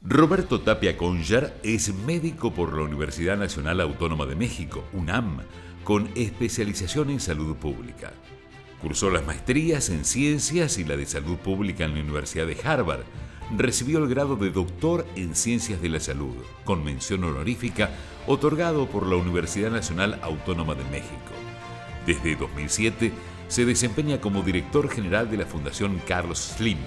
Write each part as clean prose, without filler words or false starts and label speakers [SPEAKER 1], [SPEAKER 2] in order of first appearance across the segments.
[SPEAKER 1] Roberto Tapia Conjar es médico por la Universidad Nacional Autónoma de México, UNAM, con especialización en salud pública. Cursó las maestrías en Ciencias y la de Salud Pública en la Universidad de Harvard. Recibió el grado de Doctor en Ciencias de la Salud, con mención honorífica, otorgado por la Universidad Nacional Autónoma de México. Desde 2007 se desempeña como director general de la Fundación Carlos Slim.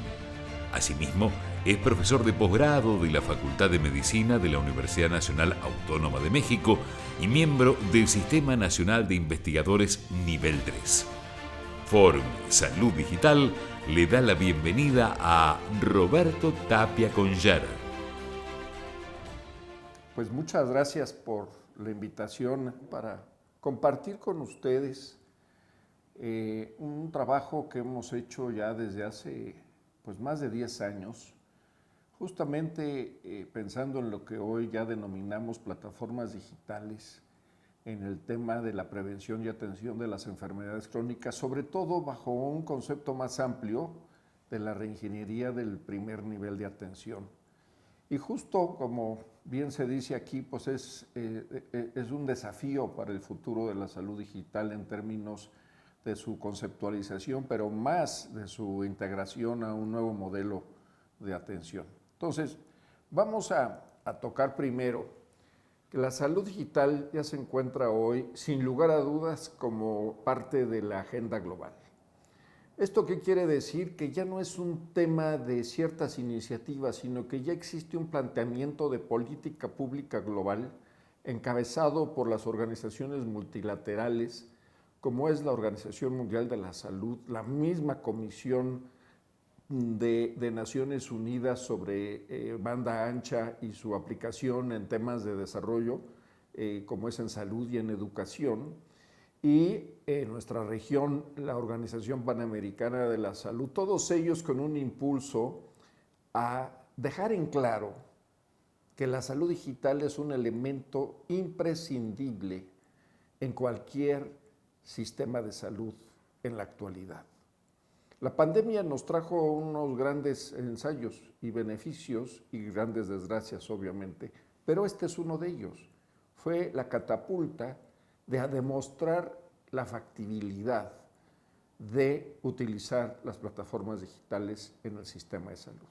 [SPEAKER 1] Asimismo, es profesor de posgrado de la Facultad de Medicina de la Universidad Nacional Autónoma de México y miembro del Sistema Nacional de Investigadores Nivel 3. Forum Salud Digital le da la bienvenida a Roberto Tapia Conjar.
[SPEAKER 2] Pues muchas gracias por la invitación para compartir con ustedes un trabajo que hemos hecho ya desde hace más de 10 años, justamente pensando en lo que hoy ya denominamos plataformas digitales, en el tema de la prevención y atención de las enfermedades crónicas, sobre todo bajo un concepto más amplio de la reingeniería del primer nivel de atención. Y justo como bien se dice aquí, pues es un desafío para el futuro de la salud digital en términos de su conceptualización, pero más de su integración a un nuevo modelo de atención. Entonces, vamos a tocar primero que la salud digital ya se encuentra hoy, sin lugar a dudas, como parte de la agenda global. ¿Esto qué quiere decir? Que ya no es un tema de ciertas iniciativas, sino que ya existe un planteamiento de política pública global encabezado por las organizaciones multilaterales, como es la Organización Mundial de la Salud, la misma Comisión de Naciones Unidas sobre banda ancha y su aplicación en temas de desarrollo, como es en salud y en educación, y en nuestra región, la Organización Panamericana de la Salud, todos ellos con un impulso a dejar en claro que la salud digital es un elemento imprescindible en cualquier sistema de salud en la actualidad. La pandemia nos trajo unos grandes ensayos y beneficios y grandes desgracias, obviamente, pero este es uno de ellos. Fue la catapulta de demostrar la factibilidad de utilizar las plataformas digitales en el sistema de salud.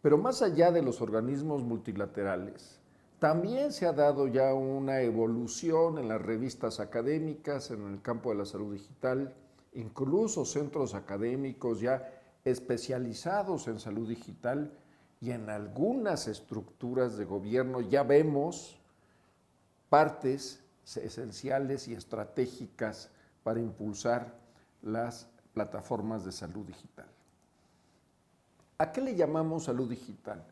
[SPEAKER 2] Pero más allá de los organismos multilaterales, también se ha dado ya una evolución en las revistas académicas en el campo de la salud digital, incluso centros académicos ya especializados en salud digital y en algunas estructuras de gobierno ya vemos partes esenciales y estratégicas para impulsar las plataformas de salud digital. ¿A qué le llamamos salud digital?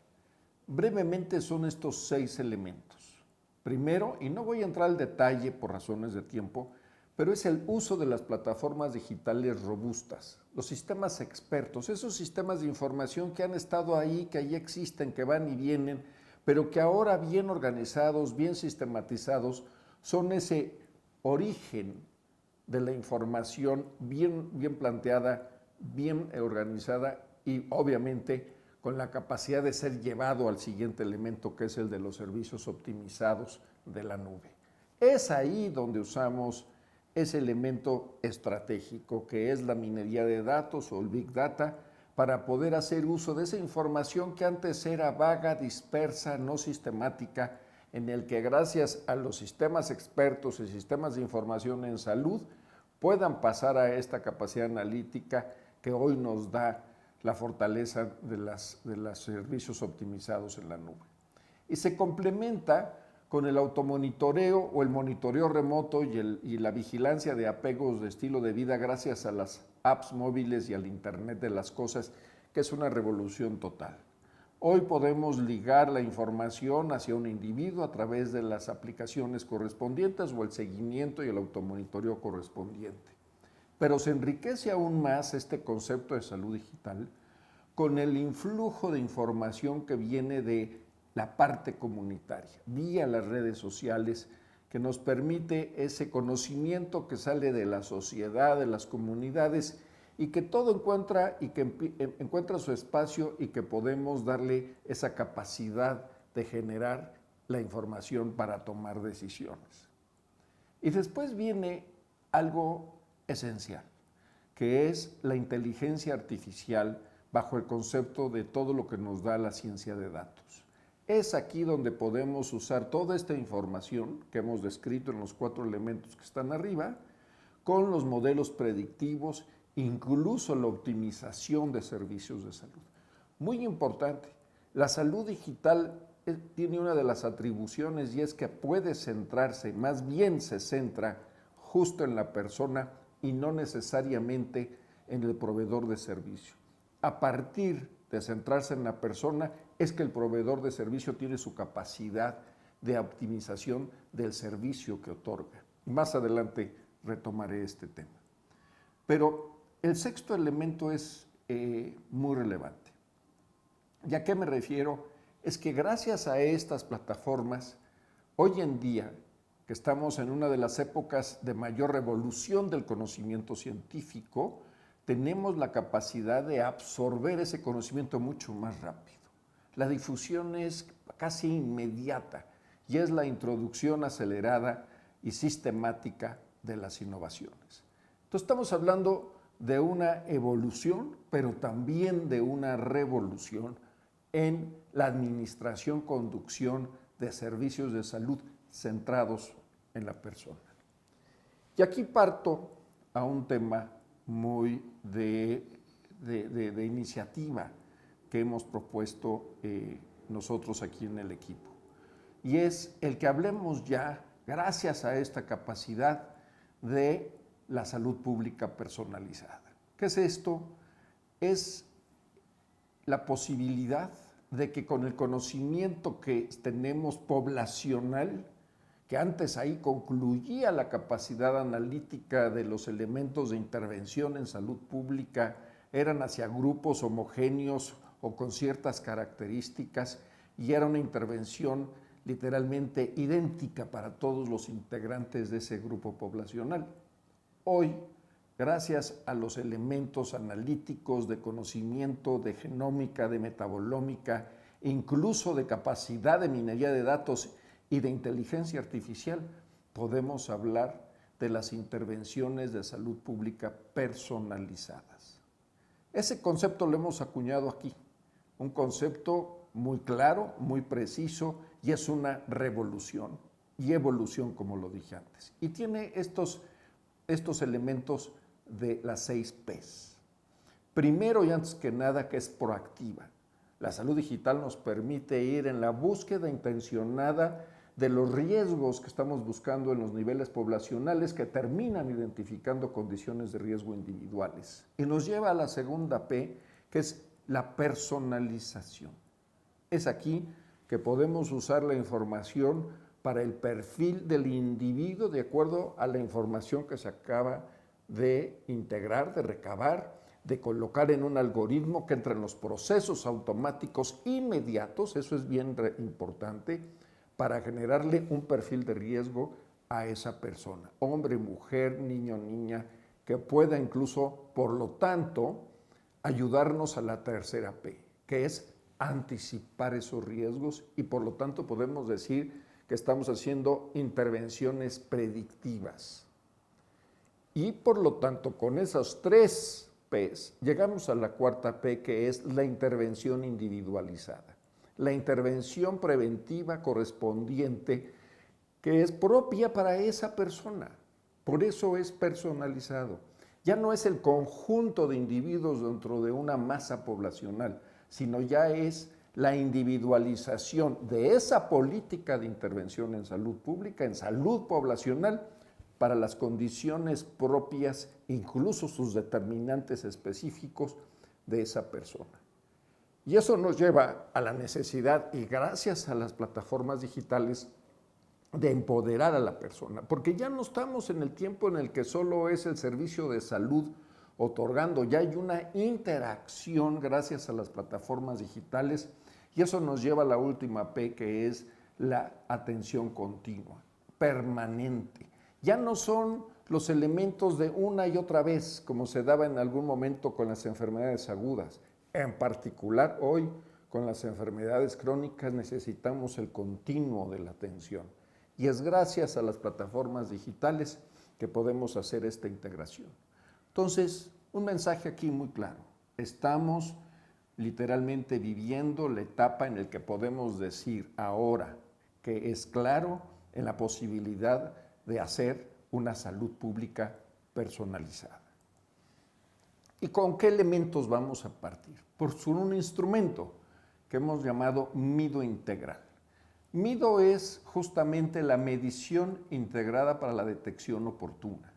[SPEAKER 2] Brevemente son estos 6 elementos. Primero, y no voy a entrar al detalle por razones de tiempo, pero es el uso de las plataformas digitales robustas, los sistemas expertos, esos sistemas de información que han estado ahí, que ahí existen, que van y vienen, pero que ahora bien organizados, bien sistematizados, son ese origen de la información bien planteada, bien organizada y obviamente con la capacidad de ser llevado al siguiente elemento, que es el de los servicios optimizados de la nube. Es ahí donde usamos ese elemento estratégico que es la minería de datos o el Big Data para poder hacer uso de esa información que antes era vaga, dispersa, no sistemática, en el que gracias a los sistemas expertos y sistemas de información en salud puedan pasar a esta capacidad analítica que hoy nos da la fortaleza de los servicios optimizados en la nube. Y se complementa con el automonitoreo o el monitoreo remoto y la vigilancia de apegos de estilo de vida gracias a las apps móviles y al Internet de las cosas, que es una revolución total. Hoy podemos ligar la información hacia un individuo a través de las aplicaciones correspondientes o el seguimiento y el automonitoreo correspondiente. Pero se enriquece aún más este concepto de salud digital con el influjo de información que viene de la parte comunitaria, vía las redes sociales, que nos permite ese conocimiento que sale de la sociedad, de las comunidades y que todo encuentra su espacio y que podemos darle esa capacidad de generar la información para tomar decisiones. Y después viene algo esencial, que es la inteligencia artificial bajo el concepto de todo lo que nos da la ciencia de datos. Es aquí donde podemos usar toda esta información que hemos descrito en los 4 elementos que están arriba, con los modelos predictivos, incluso la optimización de servicios de salud. Muy importante, la salud digital tiene una de las atribuciones y es que puede centrarse, más bien se centra justo en la persona y no necesariamente en el proveedor de servicio. A partir de centrarse en la persona es que el proveedor de servicio tiene su capacidad de optimización del servicio que otorga. Más adelante retomaré este tema. Pero el 6º elemento es muy relevante. ¿Y a qué me refiero? Es que gracias a estas plataformas, hoy en día, que estamos en una de las épocas de mayor revolución del conocimiento científico, tenemos la capacidad de absorber ese conocimiento mucho más rápido. La difusión es casi inmediata y es la introducción acelerada y sistemática de las innovaciones. Entonces estamos hablando de una evolución, pero también de una revolución en la administración, conducción de servicios de salud centrados en la persona. Y aquí parto a un tema muy de iniciativa que hemos propuesto nosotros aquí en el equipo. Y es el que hablemos ya, gracias a esta capacidad, de la salud pública personalizada. ¿Qué es esto? Es la posibilidad de que con el conocimiento que tenemos poblacional, que antes ahí concluía la capacidad analítica de los elementos de intervención en salud pública, eran hacia grupos homogéneos o con ciertas características, y era una intervención literalmente idéntica para todos los integrantes de ese grupo poblacional. Hoy, gracias a los elementos analíticos de conocimiento, de genómica, de metabolómica, incluso de capacidad de minería de datos y de inteligencia artificial, podemos hablar de las intervenciones de salud pública personalizadas. Ese concepto lo hemos acuñado aquí, un concepto muy claro, muy preciso, y es una revolución y evolución, como lo dije antes. Y tiene estos elementos de las 6 P's. Primero y antes que nada, que es proactiva. La salud digital nos permite ir en la búsqueda intencionada de los riesgos que estamos buscando en los niveles poblacionales que terminan identificando condiciones de riesgo individuales. Y nos lleva a la segunda P, que es la personalización. Es aquí que podemos usar la información para el perfil del individuo de acuerdo a la información que se acaba de integrar, de recabar, de colocar en un algoritmo que entra en los procesos automáticos inmediatos, eso es bien importante, para generarle un perfil de riesgo a esa persona, hombre, mujer, niño, niña, que pueda incluso, por lo tanto, ayudarnos a la tercera P, que es anticipar esos riesgos, y por lo tanto podemos decir que estamos haciendo intervenciones predictivas. Y por lo tanto, con esas 3 P's, llegamos a la cuarta P, que es la intervención individualizada. La intervención preventiva correspondiente, que es propia para esa persona. Por eso es personalizado. Ya no es el conjunto de individuos dentro de una masa poblacional, sino ya es la individualización de esa política de intervención en salud pública, en salud poblacional, para las condiciones propias, incluso sus determinantes específicos de esa persona. Y eso nos lleva a la necesidad, y gracias a las plataformas digitales, de empoderar a la persona, porque ya no estamos en el tiempo en el que solo es el servicio de salud otorgando, ya hay una interacción gracias a las plataformas digitales, y eso nos lleva a la última P, que es la atención continua, permanente. Ya no son los elementos de una y otra vez, como se daba en algún momento con las enfermedades agudas. En particular, hoy, con las enfermedades crónicas, necesitamos el continuo de la atención. Y es gracias a las plataformas digitales que podemos hacer esta integración. Entonces, un mensaje aquí muy claro. Estamos literalmente viviendo la etapa en la que podemos decir ahora que es claro en la posibilidad de hacer una salud pública personalizada. ¿Y con qué elementos vamos a partir? Por un instrumento que hemos llamado MIDO integral. MIDO es justamente la medición integrada para la detección oportuna.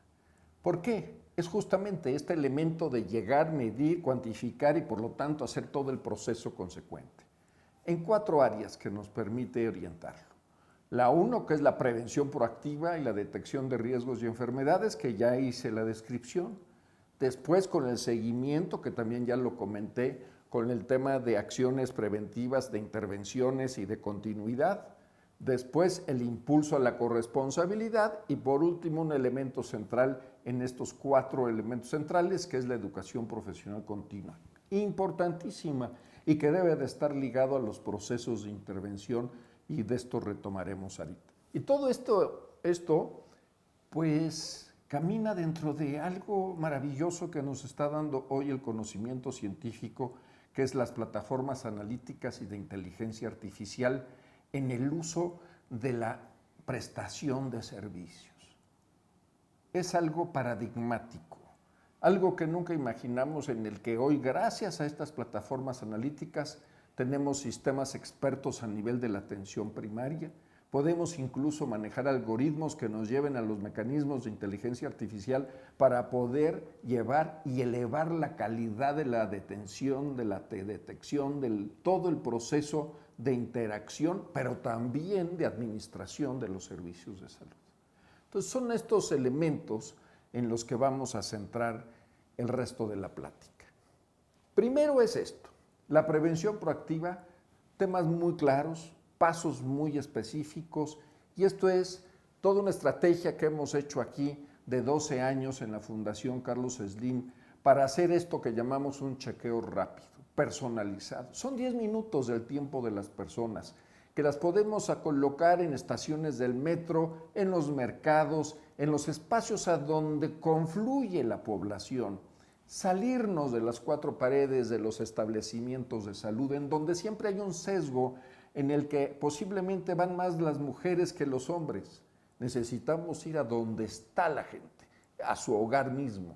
[SPEAKER 2] ¿Por qué? Es justamente este elemento de llegar, medir, cuantificar y por lo tanto hacer todo el proceso consecuente. En 4 áreas que nos permite orientarlo. La 1, que es la prevención proactiva y la detección de riesgos y enfermedades, que ya hice la descripción. Después con el seguimiento, que también ya lo comenté, con el tema de acciones preventivas, de intervenciones y de continuidad. Después el impulso a la corresponsabilidad y por último un elemento central en estos 4 elementos centrales, que es la educación profesional continua. Importantísima y que debe de estar ligado a los procesos de intervención y de esto retomaremos ahorita. Y todo esto pues camina dentro de algo maravilloso que nos está dando hoy el conocimiento científico, que es las plataformas analíticas y de inteligencia artificial en el uso de la prestación de servicios. Es algo paradigmático, algo que nunca imaginamos, en el que hoy, gracias a estas plataformas analíticas, tenemos sistemas expertos a nivel de la atención primaria, podemos incluso manejar algoritmos que nos lleven a los mecanismos de inteligencia artificial para poder llevar y elevar la calidad de la detención, de la detección, de todo el proceso de interacción, pero también de administración de los servicios de salud. Entonces son estos elementos en los que vamos a centrar el resto de la plática. Primero es esto, la prevención proactiva, temas muy claros, pasos muy específicos, y esto es toda una estrategia que hemos hecho aquí de 12 años en la Fundación Carlos Slim para hacer esto que llamamos un chequeo rápido, personalizado. Son 10 minutos del tiempo de las personas, que las podemos colocar en estaciones del metro, en los mercados, en los espacios a donde confluye la población. Salirnos de las 4 paredes de los establecimientos de salud, en donde siempre hay un sesgo en el que posiblemente van más las mujeres que los hombres. Necesitamos ir a donde está la gente, a su hogar mismo.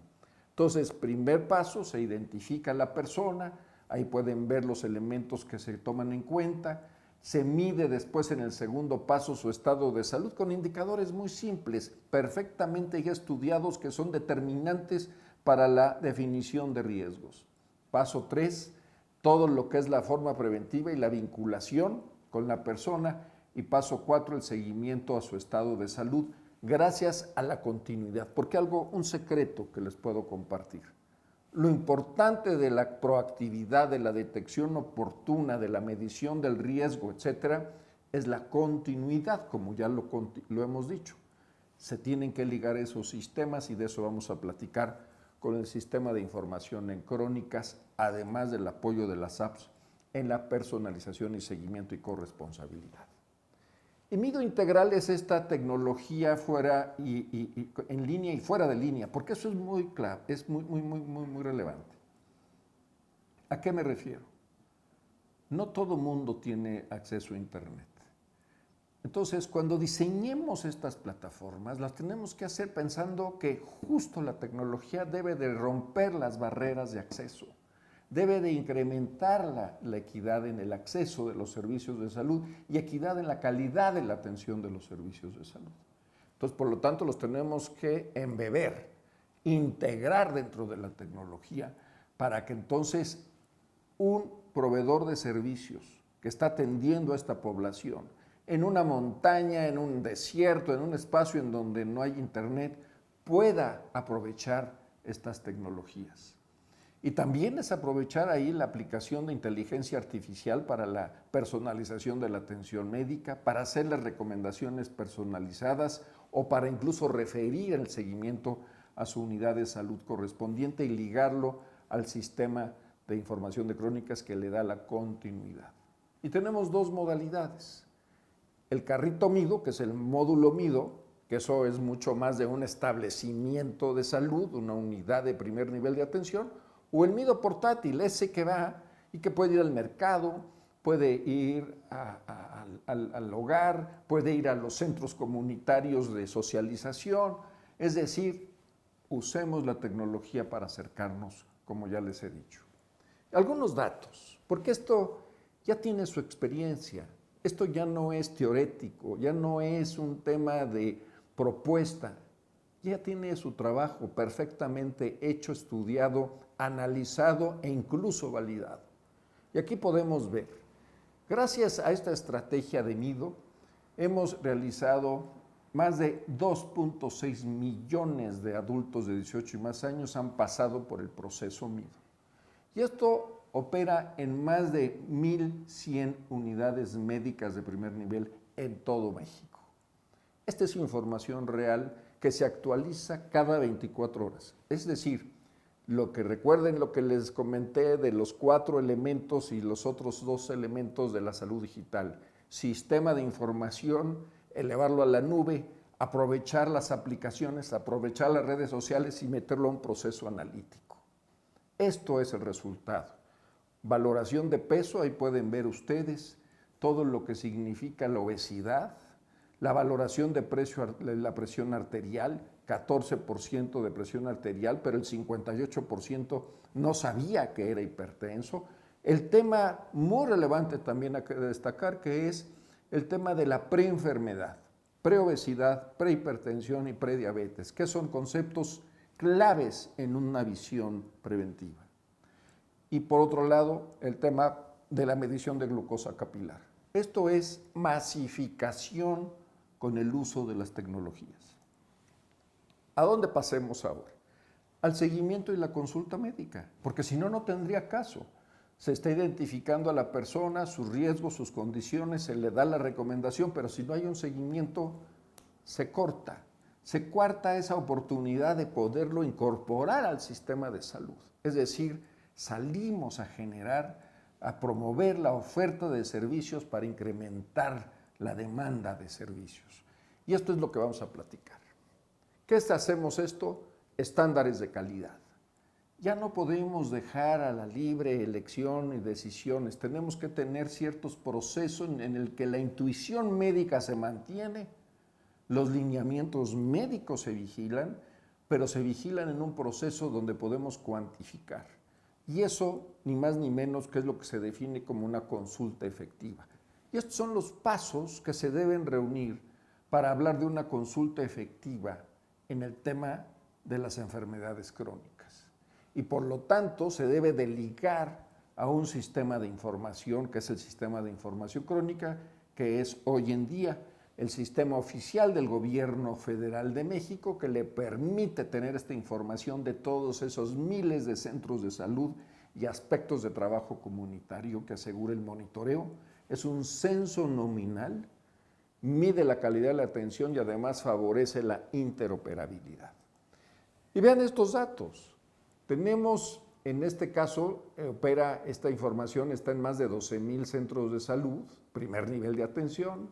[SPEAKER 2] Entonces, primer paso, se identifica la persona, ahí pueden ver los elementos que se toman en cuenta, se mide después en el segundo paso su estado de salud con indicadores muy simples, perfectamente ya estudiados, que son determinantes para la definición de riesgos. Paso 3, todo lo que es la forma preventiva y la vinculación con la persona. Y paso 4, el seguimiento a su estado de salud, gracias a la continuidad. Porque un secreto que les puedo compartir. Lo importante de la proactividad, de la detección oportuna, de la medición del riesgo, etcétera, es la continuidad, como ya lo hemos dicho. Se tienen que ligar esos sistemas y de eso vamos a platicar con el sistema de información en crónicas, además del apoyo de las apps en la personalización y seguimiento y corresponsabilidad. Y MIDO integral es esta tecnología fuera en línea y fuera de línea, porque eso es muy claro, es muy relevante. ¿A qué me refiero? No todo mundo tiene acceso a Internet. Entonces, cuando diseñemos estas plataformas, las tenemos que hacer pensando que justo la tecnología debe de romper las barreras de acceso, debe de incrementar la equidad en el acceso de los servicios de salud y equidad en la calidad de la atención de los servicios de salud. Entonces, por lo tanto, los tenemos que embeber, integrar dentro de la tecnología para que entonces un proveedor de servicios que está atendiendo a esta población en una montaña, en un desierto, en un espacio en donde no hay internet, pueda aprovechar estas tecnologías. Y también es aprovechar ahí la aplicación de inteligencia artificial para la personalización de la atención médica, para hacer las recomendaciones personalizadas o para incluso referir el seguimiento a su unidad de salud correspondiente y ligarlo al sistema de información de crónicas que le da la continuidad. Y tenemos dos modalidades. El carrito Mido, que es el módulo Mido, que eso es mucho más de un establecimiento de salud, una unidad de primer nivel de atención, o el Mido portátil, ese que va y que puede ir al mercado, puede ir al hogar, puede ir a los centros comunitarios de socialización, es decir, usemos la tecnología para acercarnos, como ya les he dicho. Algunos datos, porque esto ya tiene su experiencia, esto ya no es teorético, ya no es un tema de propuesta, ya tiene su trabajo perfectamente hecho, estudiado, analizado e incluso validado. Y aquí podemos ver, gracias a esta estrategia de Mido, hemos realizado más de 2.6 millones de adultos de 18 y más años han pasado por el proceso Mido. Y esto opera en más de 1,100 unidades médicas de primer nivel en todo México. Esta es información real que se actualiza cada 24 horas. Es decir, recuerden lo que les comenté de los 4 elementos y los otros 2 elementos de la salud digital. Sistema de información, elevarlo a la nube, aprovechar las aplicaciones, aprovechar las redes sociales y meterlo a un proceso analítico. Esto es el resultado. Valoración de peso, ahí pueden ver ustedes todo lo que significa la obesidad, la valoración de la presión arterial, 14% de presión arterial, pero el 58% no sabía que era hipertenso. El tema muy relevante también hay que destacar, que es el tema de la preenfermedad, preobesidad, prehipertensión y prediabetes, que son conceptos claves en una visión preventiva. Y por otro lado, el tema de la medición de glucosa capilar. Esto es masificación con el uso de las tecnologías. ¿A dónde pasemos ahora? Al seguimiento y la consulta médica, porque si no, no tendría caso. Se está identificando a la persona, sus riesgos, sus condiciones, se le da la recomendación, pero si no hay un seguimiento, se corta. Se cuarta esa oportunidad de poderlo incorporar al sistema de salud. Es decir, salimos a generar, a promover la oferta de servicios para incrementar la demanda de servicios. Y esto es lo que vamos a platicar. ¿Qué hacemos esto? Estándares de calidad. Ya no podemos dejar a la libre elección y decisiones. Tenemos que tener ciertos procesos en el que la intuición médica se mantiene, los lineamientos médicos se vigilan, pero se vigilan en un proceso donde podemos cuantificar. Y eso, ni más ni menos, que es lo que se define como una consulta efectiva. Y estos son los pasos que se deben reunir para hablar de una consulta efectiva en el tema de las enfermedades crónicas. Y por lo tanto, se debe de ligar a un sistema de información, que es el sistema de información crónica, que es hoy en día el sistema oficial del Gobierno Federal de México, que le permite tener esta información de todos esos miles de centros de salud y aspectos de trabajo comunitario que asegura el monitoreo. Es un censo nominal, mide la calidad de la atención y además favorece la interoperabilidad. Y vean estos datos. Tenemos, en este caso, opera esta información, está en más de 12,000 centros de salud, primer nivel de atención.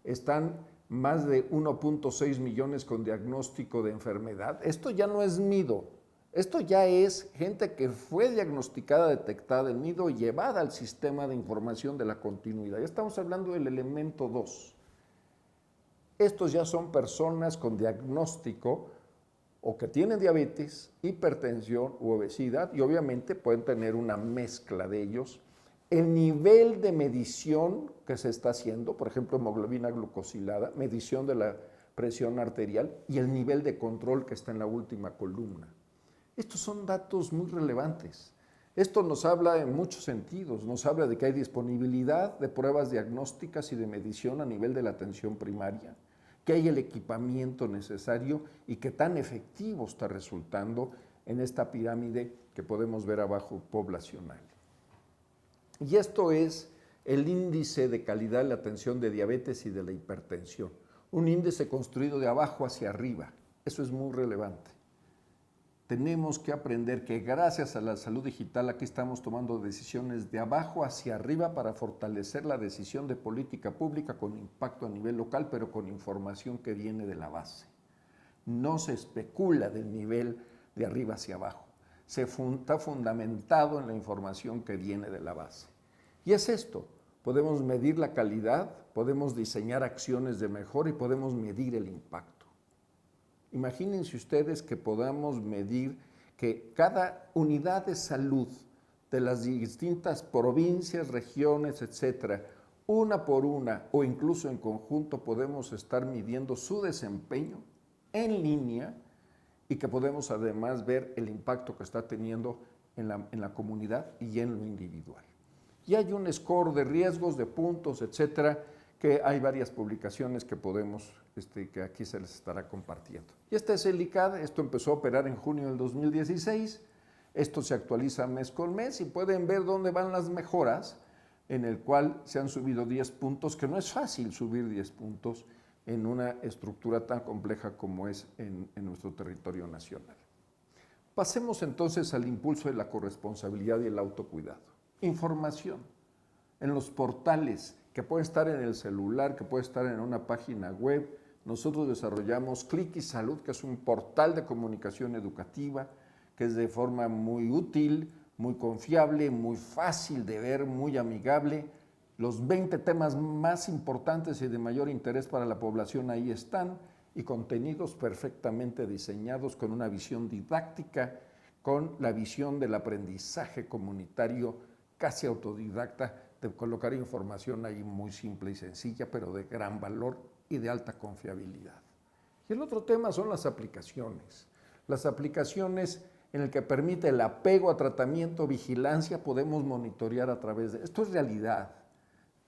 [SPEAKER 2] Están más de 1.6 millones con diagnóstico de enfermedad. Esto ya no es Mido, esto ya es gente que fue diagnosticada, detectada en Mido y llevada al sistema de información de la continuidad. Ya estamos hablando del elemento 2. Estos ya son personas con diagnóstico o que tienen diabetes, hipertensión u obesidad y obviamente pueden tener una mezcla de ellos. El nivel de medición que se está haciendo, por ejemplo, hemoglobina glucosilada, medición de la presión arterial y el nivel de control que está en la última columna. Estos son datos muy relevantes. Esto nos habla en muchos sentidos, nos habla de que hay disponibilidad de pruebas diagnósticas y de medición a nivel de la atención primaria, que hay el equipamiento necesario y que tan efectivo está resultando en esta pirámide que podemos ver abajo poblacional. Y esto es el índice de calidad de la atención de diabetes y de la hipertensión. Un índice construido de abajo hacia arriba. Eso es muy relevante. Tenemos que aprender que gracias a la salud digital aquí estamos tomando decisiones de abajo hacia arriba para fortalecer la decisión de política pública con impacto a nivel local, pero con información que viene de la base. No se especula del nivel de arriba hacia abajo. Está fundamentado en la información que viene de la base. Y es esto, podemos medir la calidad, podemos diseñar acciones de mejora y podemos medir el impacto. Imagínense ustedes que podamos medir que cada unidad de salud de las distintas provincias, regiones, etcétera, una por una o incluso en conjunto podemos estar midiendo su desempeño en línea y que podemos además ver el impacto que está teniendo en la comunidad y en lo individual. Y hay un score de riesgos, de puntos, etcétera, que hay varias publicaciones que podemos, que aquí se les estará compartiendo. Y este es el ICAD, esto empezó a operar en junio del 2016, esto se actualiza mes con mes y pueden ver dónde van las mejoras, en el cual se han subido 10 puntos, que no es fácil subir 10 puntos en una estructura tan compleja como es en nuestro territorio nacional. Pasemos entonces al impulso de la corresponsabilidad y el autocuidado. Información en los portales que puede estar en el celular, que puede estar en una página web. Nosotros desarrollamos Click y Salud, que es un portal de comunicación educativa, que es de forma muy útil, muy confiable, muy fácil de ver, muy amigable. Los 20 temas más importantes y de mayor interés para la población ahí están, y contenidos perfectamente diseñados con una visión didáctica, con la visión del aprendizaje comunitario casi autodidacta, de colocar información ahí muy simple y sencilla, pero de gran valor y de alta confiabilidad. Y el otro tema son las aplicaciones. Las aplicaciones en el que permite el apego a tratamiento, vigilancia, podemos monitorear a través de... Esto es realidad.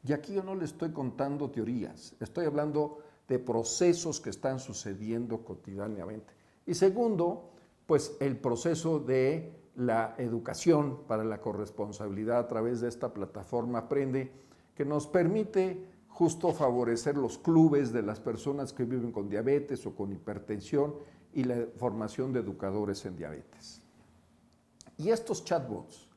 [SPEAKER 2] Y aquí yo no le estoy contando teorías, estoy hablando de procesos que están sucediendo cotidianamente. Y segundo, pues el proceso de la educación para la corresponsabilidad a través de esta plataforma Aprende, que nos permite justo favorecer los clubes de las personas que viven con diabetes o con hipertensión y la formación de educadores en diabetes. Y estos chatbots,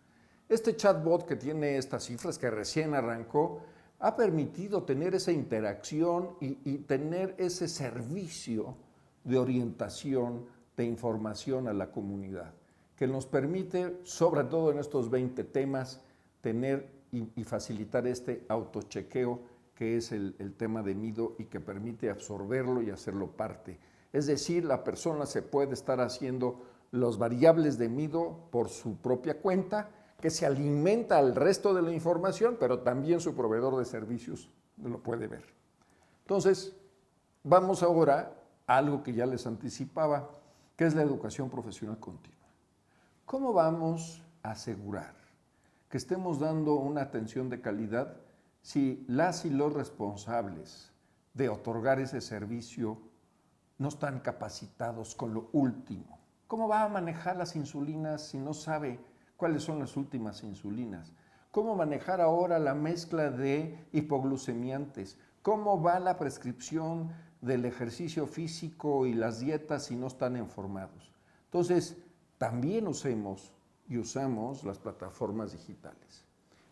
[SPEAKER 2] este chatbot que tiene estas cifras, que recién arrancó, ha permitido tener esa interacción y tener ese servicio de orientación, de información a la comunidad, que nos permite, sobre todo en estos 20 temas, tener y facilitar este autochequeo, que es el tema de Mido y que permite absorberlo y hacerlo parte. Es decir, la persona se puede estar haciendo las variables de Mido por su propia cuenta, que se alimenta al resto de la información, pero también su proveedor de servicios lo puede ver. Entonces, vamos ahora a algo que ya les anticipaba, que es la educación profesional continua. ¿Cómo vamos a asegurar que estemos dando una atención de calidad si las y los responsables de otorgar ese servicio no están capacitados con lo último? ¿Cómo va a manejar las insulinas si no sabe cuáles son las últimas insulinas? ¿Cómo manejar ahora la mezcla de hipoglucemiantes? ¿Cómo va la prescripción del ejercicio físico y las dietas si no están informados? Entonces, también usamos las plataformas digitales.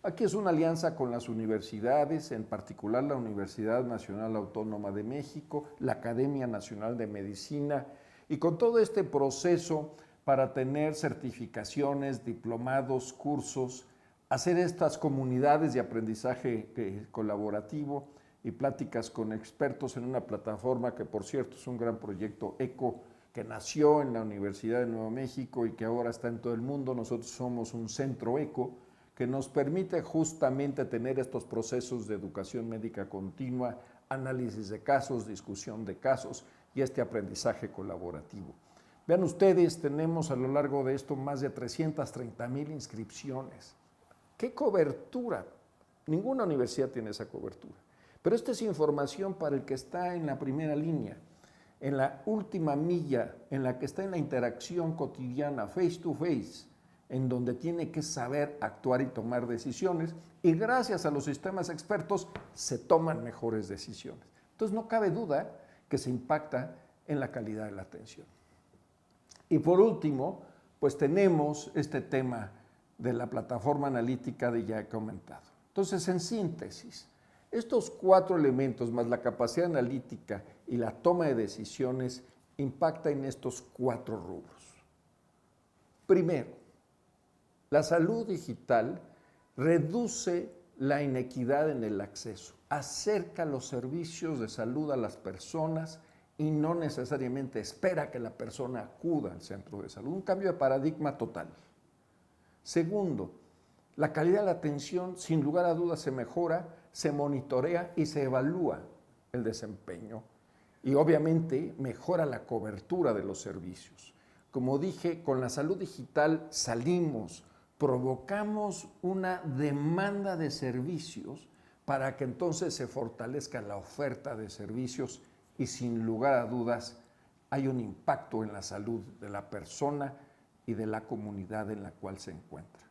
[SPEAKER 2] Aquí es una alianza con las universidades, en particular la Universidad Nacional Autónoma de México, la Academia Nacional de Medicina, y con todo este proceso para tener certificaciones, diplomados, cursos, hacer estas comunidades de aprendizaje colaborativo y pláticas con expertos en una plataforma que, por cierto, es un gran proyecto ECO, que nació en la Universidad de Nuevo México y que ahora está en todo el mundo. Nosotros somos un centro ECO que nos permite justamente tener estos procesos de educación médica continua, análisis de casos, discusión de casos y este aprendizaje colaborativo. Vean ustedes, tenemos a lo largo de esto más de 330,000 inscripciones. ¡Qué cobertura! Ninguna universidad tiene esa cobertura. Pero esta es información para el que está en la primera línea. en la última milla, en la que está en la interacción cotidiana, face to face, en donde tiene que saber actuar y tomar decisiones, y gracias a los sistemas expertos se toman mejores decisiones. Entonces no cabe duda que se impacta en la calidad de la atención. Y por último, pues tenemos este tema de la plataforma analítica de ya he comentado. Entonces, en síntesis, estos 4 elementos más la capacidad analítica y la toma de decisiones impactan en estos 4 rubros. Primero, la salud digital reduce la inequidad en el acceso, acerca los servicios de salud a las personas y no necesariamente espera que la persona acuda al centro de salud. Un cambio de paradigma total. Segundo, la calidad de la atención, sin lugar a dudas, se mejora, se monitorea y se evalúa el desempeño. Y obviamente mejora la cobertura de los servicios. Como dije, con la salud digital salimos, provocamos una demanda de servicios para que entonces se fortalezca la oferta de servicios y sin lugar a dudas hay un impacto en la salud de la persona y de la comunidad en la cual se encuentra.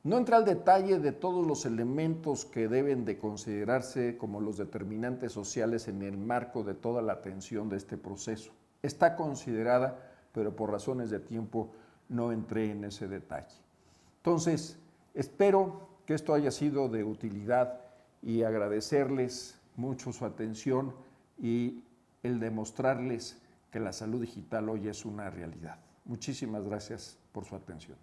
[SPEAKER 2] No entra al detalle de todos los elementos que deben de considerarse como los determinantes sociales en el marco de toda la atención de este proceso. Está considerada, pero por razones de tiempo no entré en ese detalle. Entonces, espero que esto haya sido de utilidad y agradecerles mucho su atención y el demostrarles que la salud digital hoy es una realidad. Muchísimas gracias por su atención.